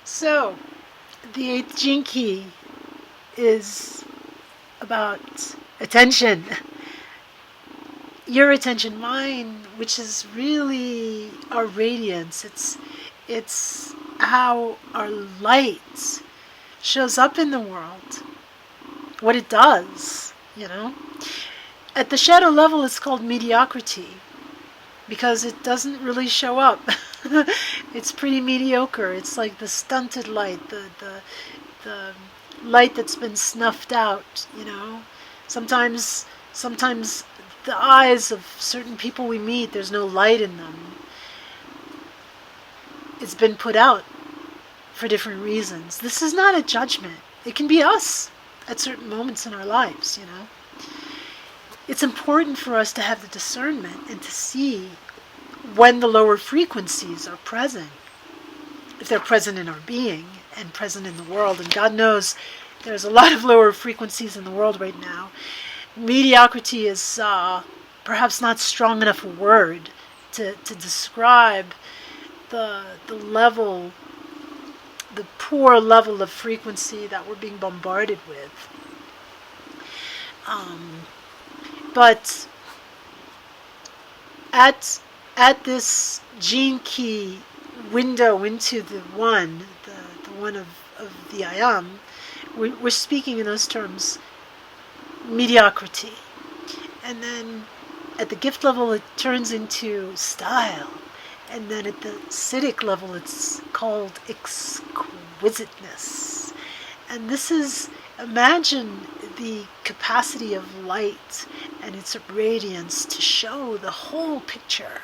So, the eighth gene key is about attention. Your attention, mine, which is really our radiance. It's how our light shows up in the world. What it does, At the shadow level, it's called mediocrity because it doesn't really show up. It's pretty mediocre. It's like the stunted light, the light that's been snuffed out, Sometimes the eyes of certain people we meet, there's no light in them. It's been put out for different reasons. This is not a judgment. It can be us at certain moments in our lives, It's important for us to have the discernment and to see when the lower frequencies are present. If they're present in our being and present in the world, and God knows there's a lot of lower frequencies in the world right now. Mediocrity is perhaps not strong enough a word to describe the level, the poor level of frequency that we're being bombarded with. But at this gene key window into the one, the one of the I am, we're speaking in those terms, mediocrity. And then at the gift level, it turns into style. And then at the acidic level, it's called exquisiteness. And this is, imagine the capacity of light and its radiance to show the whole picture,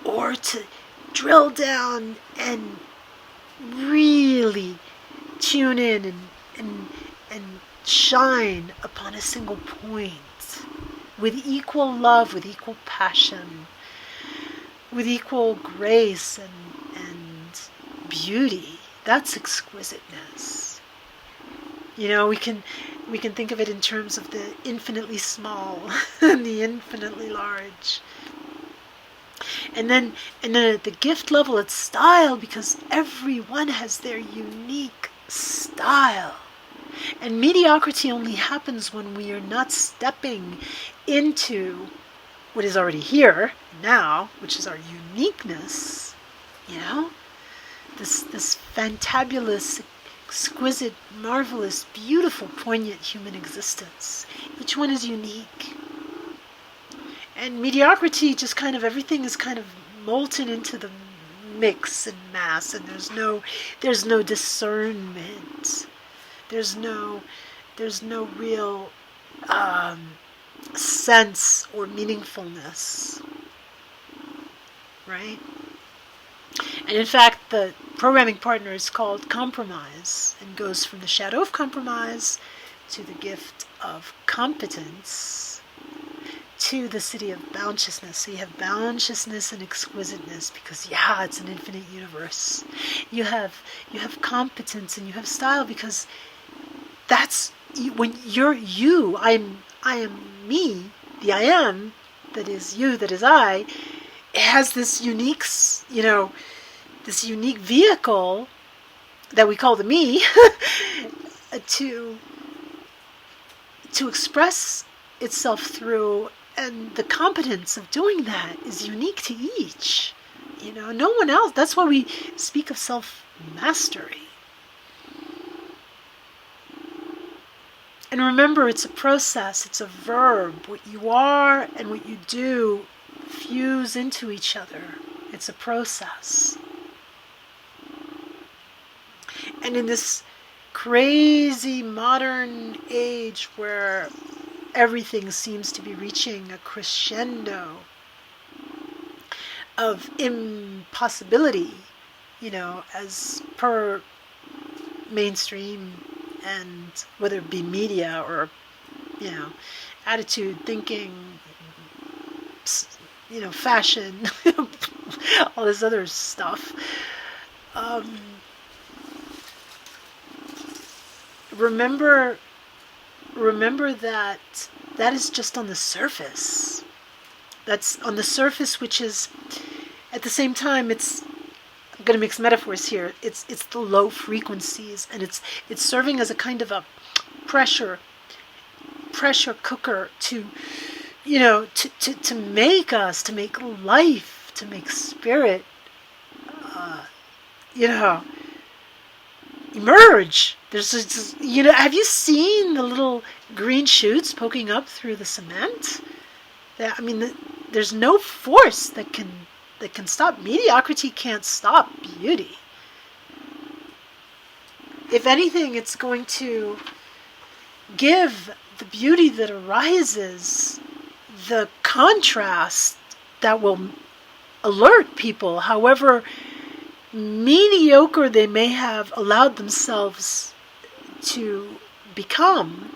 or to drill down and really tune in and shine upon a single point with equal love, with equal passion, with equal grace and beauty. That's exquisiteness. We can think of it in terms of the infinitely small and the infinitely large. And then at the gift level, it's style, because everyone has their unique style. And mediocrity only happens when we are not stepping into what is already here now, which is our uniqueness. This fantabulous, exquisite, marvelous, beautiful, poignant human existence. Each one is unique. And mediocrity, just kind of everything is kind of molten into the mix and mass, and there's no discernment. There's no real sense or meaningfulness, right? And in fact, the programming partner is called compromise, and goes from the shadow of compromise to the gift of competence to the city of bounteousness. So you have bounteousness and exquisiteness, because it's an infinite universe. You have competence and you have style, because that's when you're you. I am me, the I am, that is you, that is I. It has this unique, this unique vehicle that we call the me to express itself through, and the competence of doing that is unique to each. No one else. That's why we speak of self-mastery. And remember, it's a process, it's a verb. What you are and what you do fuse into each other. It's a process. And in this crazy modern age where everything seems to be reaching a crescendo of impossibility, as per mainstream, and whether it be media or, attitude, thinking, fashion, all this other stuff. Remember that is just on the surface. That's on the surface, which is, at the same time, it's going to mix metaphors here. It's the low frequencies, and it's serving as a kind of a pressure cooker to, to make us, to make life, to make spirit, emerge. There's this, have you seen the little green shoots poking up through the cement? There's no force that can stop. Mediocrity can't stop beauty. If anything, it's going to give the beauty that arises the contrast that will alert people, however mediocre they may have allowed themselves to become.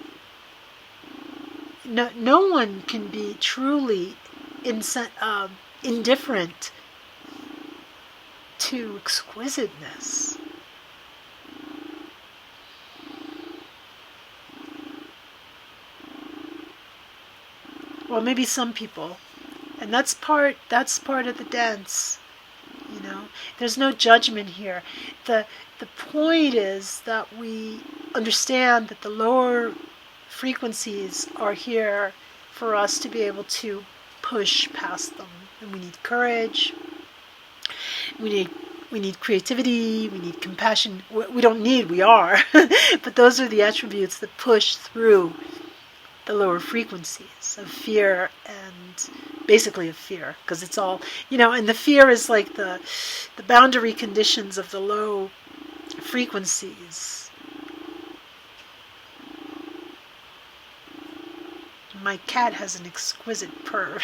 No one can be truly indifferent to exquisiteness. Well, maybe some people, and that's part of the dance. There's no judgment here. The point is that we understand that the lower frequencies are here for us to be able to push past them, and we need courage. We need creativity. We need compassion. We don't need. We are, but those are the attributes that push through the lower frequencies of fear, and basically of fear, because it's all, and the fear is like the boundary conditions of the low frequencies. My cat has an exquisite purr.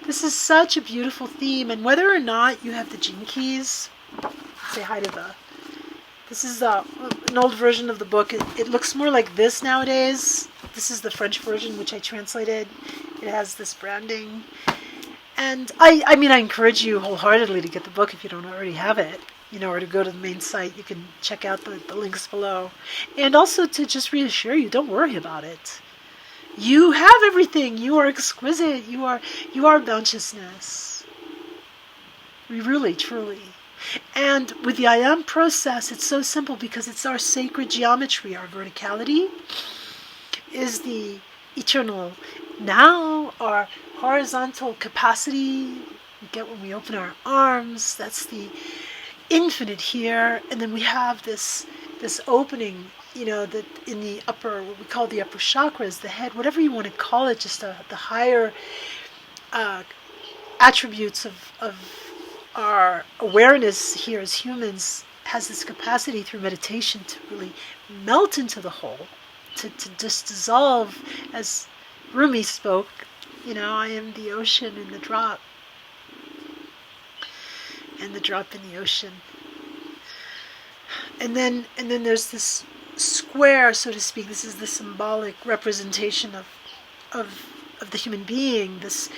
This is such a beautiful theme, and whether or not you have the gene keys, say hi to this is an old version of the book. It looks more like this nowadays. This is the French version, which I translated. It has this branding. And I encourage you wholeheartedly to get the book if you don't already have it, or to go to the main site. You can check out the links below. And also to just reassure you, don't worry about it. You have everything. You are exquisite. You are bounteousness. Really, truly. And with the I am process, it's so simple because it's our sacred geometry. Our verticality is the eternal now. Our horizontal capacity we get when we open our arms, that's the infinite here. And then we have this opening, that in the upper, what we call the upper chakras, the head, whatever you want to call it, just the higher attributes of our awareness here as humans has this capacity through meditation to really melt into the whole, to just dissolve. As Rumi spoke, I am the ocean and the drop in the ocean. And then there's this square, so to speak. This is the symbolic representation of the human being, this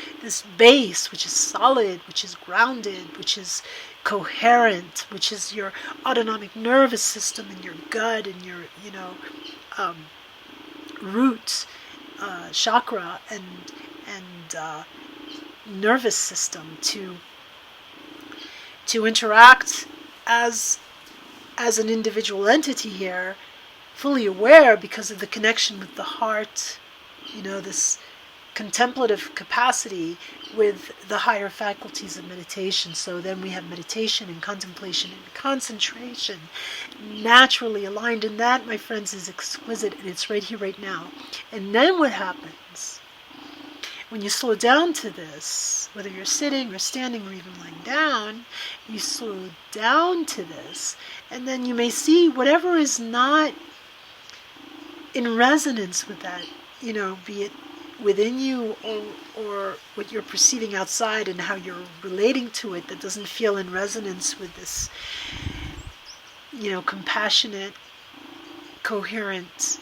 base, which is solid, which is grounded, which is coherent, which is your autonomic nervous system and your gut and your root chakra and nervous system to interact as an individual entity here, fully aware because of the connection with the heart, this contemplative capacity with the higher faculties of meditation. So then we have meditation and contemplation and concentration naturally aligned, and that, my friends, is exquisite, and it's right here, right now. And then what happens when you slow down to this, whether you're sitting or standing or even lying down, you slow down to this, and then you may see whatever is not in resonance with that, be it within you or what you're perceiving outside and how you're relating to it, that doesn't feel in resonance with this, compassionate, coherent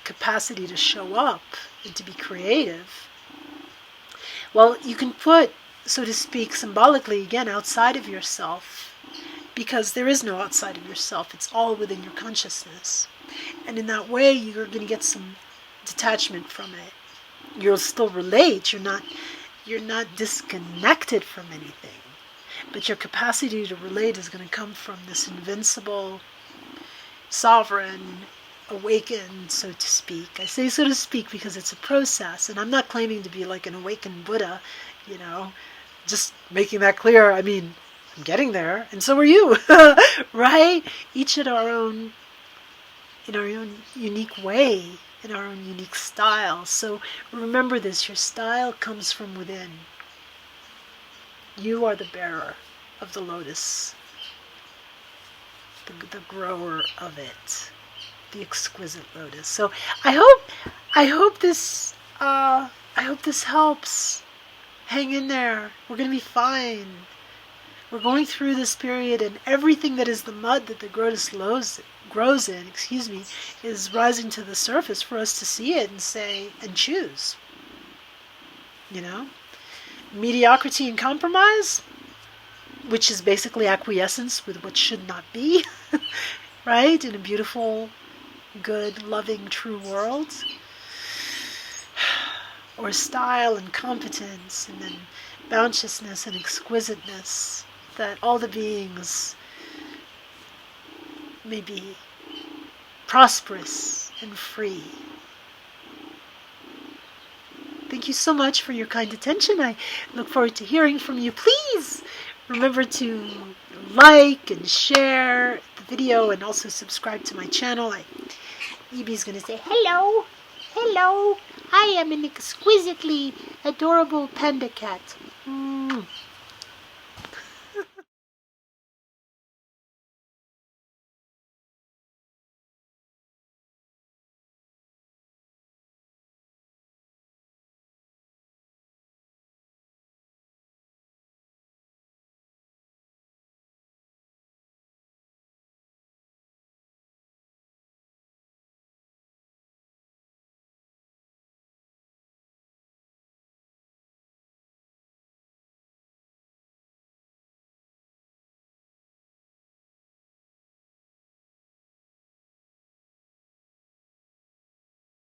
capacity to show up and to be creative. Well, you can put, so to speak, symbolically, again, outside of yourself, because there is no outside of yourself. It's all within your consciousness. And in that way, you're going to get some detachment from it. You'll still relate. You're not disconnected from anything. But your capacity to relate is going to come from this invincible, sovereign, awakened, so to speak. I say so to speak because it's a process, and I'm not claiming to be like an awakened Buddha, just making that clear. I mean, I'm getting there, and so are you, right? Each in our own unique way, in our own unique style. So remember this, your style comes from within. You are the bearer of the lotus, the grower of it, the exquisite lotus. So I hope this helps. Hang in there. We're going to be fine. We're going through this period, and everything that is the mud that the lotus grows in, is rising to the surface for us to see it and say and choose. Mediocrity and compromise, which is basically acquiescence with what should not be, right? In a beautiful, good, loving, true world. Or style and competence, and then bounteousness and exquisiteness, that all the beings may be prosperous and free. Thank you so much for your kind attention. I look forward to hearing from you. Please remember to like and share the video, and also subscribe to my channel. Evie's going to say hello. Hello. I am an exquisitely adorable panda cat.